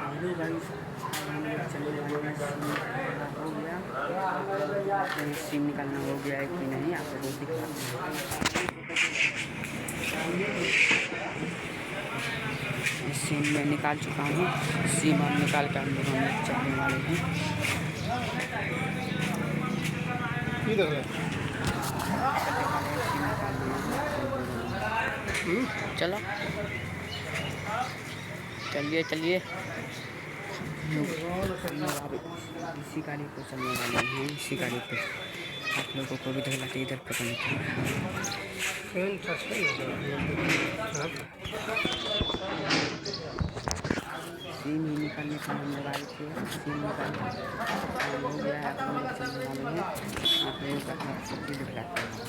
Hello guys, हम लोग चलने वाले हैं। सिम निकालना हो गया, सिम निकालना हो गया है कि नहीं आप लोगों को दिखाते हैं। सिम मैं निकाल चुका हूँ। सिम अब निकाल कर हम लोग चलने वाले हैं। चलो चलिए चलिए, इसी गाड़ी को चलने वाले हैं। इसी गाड़ी पे आप लोगों को भी दिखलाते इधर पता नहीं सिम ही निकालने का हम लोग आए थे। सिम निकाल हो गया है, आप लोग चलने वाले हैं। आप लोगों का दिखलाते हैं।